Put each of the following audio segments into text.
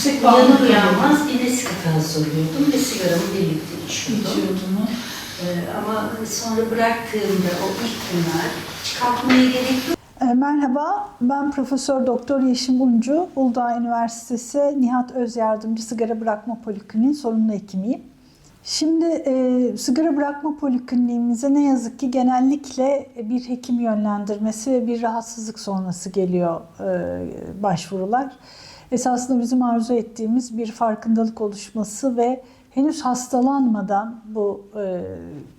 Uyanır uyanmaz bir ne sigara soruyordum ve sigaramı birlikte içiyordum. Ama sonra bıraktığımda o ilk günler hiç kalkmaya gerek yok. Merhaba, ben Profesör Doktor Yeşim Uncu, Uludağ Üniversitesi Nihat Özyardımcı Sigara Bırakma Polikliniği sorumlu hekimiyim. Şimdi sigara bırakma polikliniğimize ne yazık ki genellikle bir hekim yönlendirmesi ve bir rahatsızlık sonrası geliyor başvurular. Esasında bizim arzu ettiğimiz bir farkındalık oluşması ve henüz hastalanmadan bu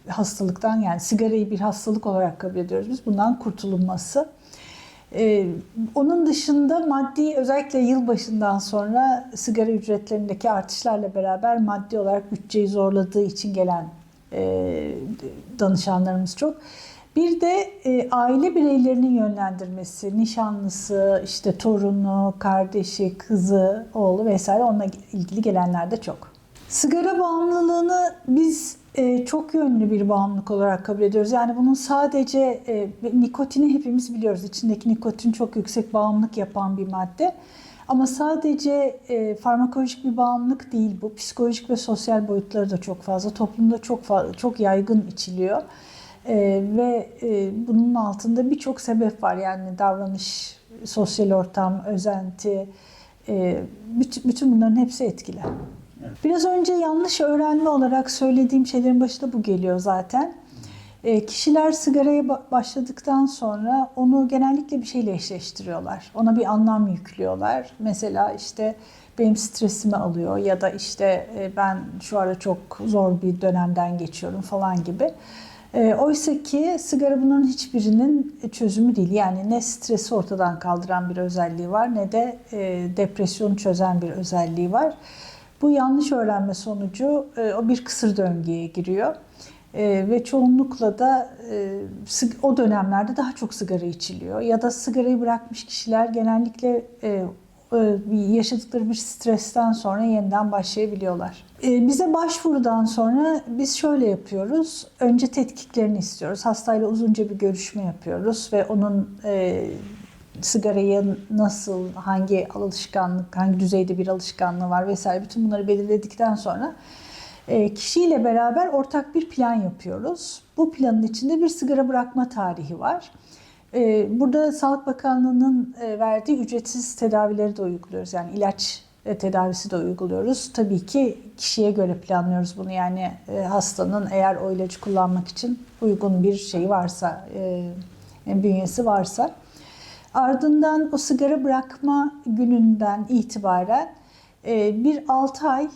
hastalıktan, yani sigarayı bir hastalık olarak kabul ediyoruz biz, bundan kurtulunması. Onun dışında maddi, özellikle yılbaşından sonra sigara ücretlerindeki artışlarla beraber maddi olarak bütçeyi zorladığı için gelen danışanlarımız çok. Bir de aile bireylerinin yönlendirmesi, nişanlısı, işte torunu, kardeşi, kızı, oğlu vesaire, onunla ilgili gelenler de çok. Sigara bağımlılığını biz çok yönlü bir bağımlılık olarak kabul ediyoruz. Yani bunun sadece nikotini hepimiz biliyoruz. İçindeki nikotin çok yüksek bağımlılık yapan bir madde. Ama sadece farmakolojik bir bağımlılık değil bu. Psikolojik ve sosyal boyutları da çok fazla. Toplumda çok yaygın içiliyor. Ve bunun altında birçok sebep var. Yani davranış, sosyal ortam, özenti, bütün bunların hepsi etkili. Biraz önce yanlış öğrenme olarak söylediğim şeylerin başında bu geliyor zaten. Kişiler sigaraya başladıktan sonra onu genellikle bir şeyle eşleştiriyorlar. Ona bir anlam yüklüyorlar. Mesela işte benim stresimi alıyor ya da işte ben şu ara çok zor bir dönemden geçiyorum falan gibi. Oysa ki sigara bunların hiçbirinin çözümü değil. Yani ne stresi ortadan kaldıran bir özelliği var ne de depresyonu çözen bir özelliği var. Bu yanlış öğrenme sonucu o bir kısır döngüye giriyor. Ve çoğunlukla da o dönemlerde daha çok sigara içiliyor. Ya da sigarayı bırakmış kişiler genellikle yaşadıkları bir stresten sonra yeniden başlayabiliyorlar. Bize başvurudan sonra biz şöyle yapıyoruz. Önce tetkiklerini istiyoruz. Hastayla uzunca bir görüşme yapıyoruz ve onun sigarayı nasıl, hangi alışkanlık, hangi düzeyde bir alışkanlığı var vesaire, bütün bunları belirledikten sonra kişiyle beraber ortak bir plan yapıyoruz. Bu planın içinde bir sigara bırakma tarihi var. Burada Sağlık Bakanlığı'nın verdiği ücretsiz tedavileri de uyguluyoruz. Yani ilaç tedavisi de uyguluyoruz. Tabii ki kişiye göre planlıyoruz bunu. Yani hastanın eğer o ilacı kullanmak için uygun bir şey varsa, bünyesi varsa. Ardından o sigara bırakma gününden itibaren bir 6 ay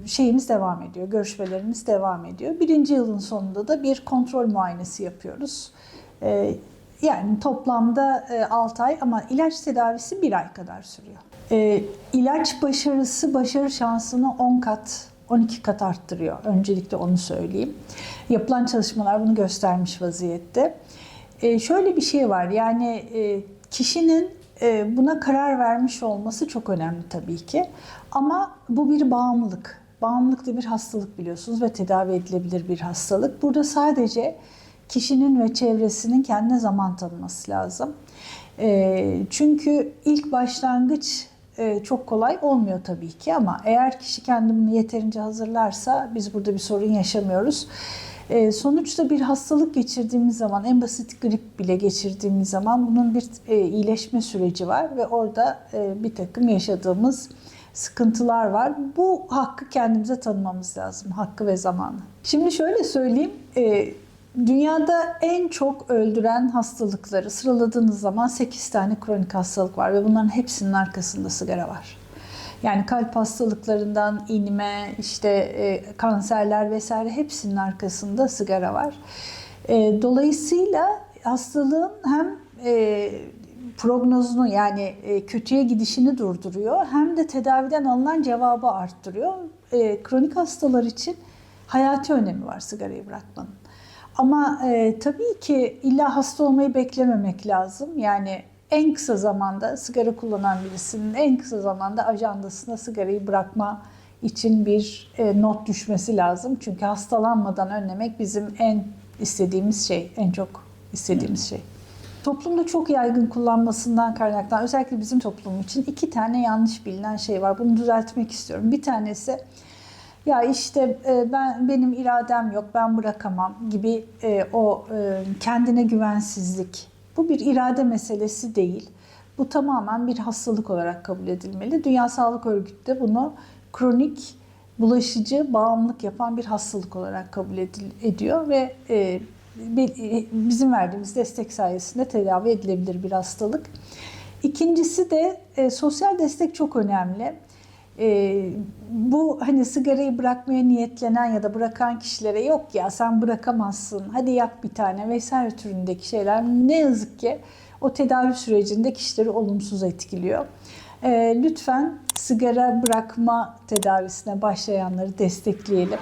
şeyimiz devam ediyor, görüşmelerimiz devam ediyor. 1. yılın sonunda da bir kontrol muayenesi yapıyoruz. Yani toplamda 6 ay ama ilaç tedavisi 1 ay kadar sürüyor. İlaç başarı şansını 10 kat, 12 kat arttırıyor. Öncelikle onu söyleyeyim. Yapılan çalışmalar bunu göstermiş vaziyette. Şöyle bir şey var, yani kişinin buna karar vermiş olması çok önemli tabii ki. Ama bu bir bağımlılık. Bağımlılık da bir hastalık biliyorsunuz ve tedavi edilebilir bir hastalık. Burada sadece kişinin ve çevresinin kendine zaman tanıması lazım. Çünkü ilk başlangıç çok kolay olmuyor tabii ki ama eğer kişi kendini yeterince hazırlarsa biz burada bir sorun yaşamıyoruz. Sonuçta bir hastalık geçirdiğimiz zaman, en basit grip bile geçirdiğimiz zaman bunun bir iyileşme süreci var ve orada bir takım yaşadığımız sıkıntılar var. Bu hakkı kendimize tanımamız lazım, hakkı ve zamanı. Şimdi şöyle söyleyeyim, dünyada en çok öldüren hastalıkları sıraladığınız zaman 8 tane kronik hastalık var ve bunların hepsinin arkasında sigara var. Yani kalp hastalıklarından inme, işte kanserler vesaire, hepsinin arkasında sigara var. Dolayısıyla hastalığın hem prognozunu, yani kötüye gidişini durduruyor hem de tedaviden alınan cevabı arttırıyor. Kronik hastalar için hayati önemi var sigarayı bırakmanın. Ama tabii ki illa hasta olmayı beklememek lazım. Yani en kısa zamanda sigara kullanan birisinin en kısa zamanda ajandasına sigarayı bırakma için bir not düşmesi lazım. Çünkü hastalanmadan önlemek bizim en istediğimiz şey, en çok istediğimiz şey. Toplumda çok yaygın kullanmasından kaynaklanan, özellikle bizim toplum için 2 tane yanlış bilinen şey var. Bunu düzeltmek istiyorum. Bir tanesi, ya işte benim iradem yok, ben bırakamam gibi kendine güvensizlik. Bu bir irade meselesi değil. Bu tamamen bir hastalık olarak kabul edilmeli. Dünya Sağlık Örgütü de bunu kronik, bulaşıcı, bağımlılık yapan bir hastalık olarak kabul ediyor ve bizim verdiğimiz destek sayesinde tedavi edilebilir bir hastalık. İkincisi de sosyal destek çok önemli. Bu hani sigarayı bırakmaya niyetlenen ya da bırakan kişilere yok ya sen bırakamazsın, hadi yak bir tane vesaire türündeki şeyler ne yazık ki o tedavi sürecinde kişileri olumsuz etkiliyor. Lütfen sigara bırakma tedavisine başlayanları destekleyelim.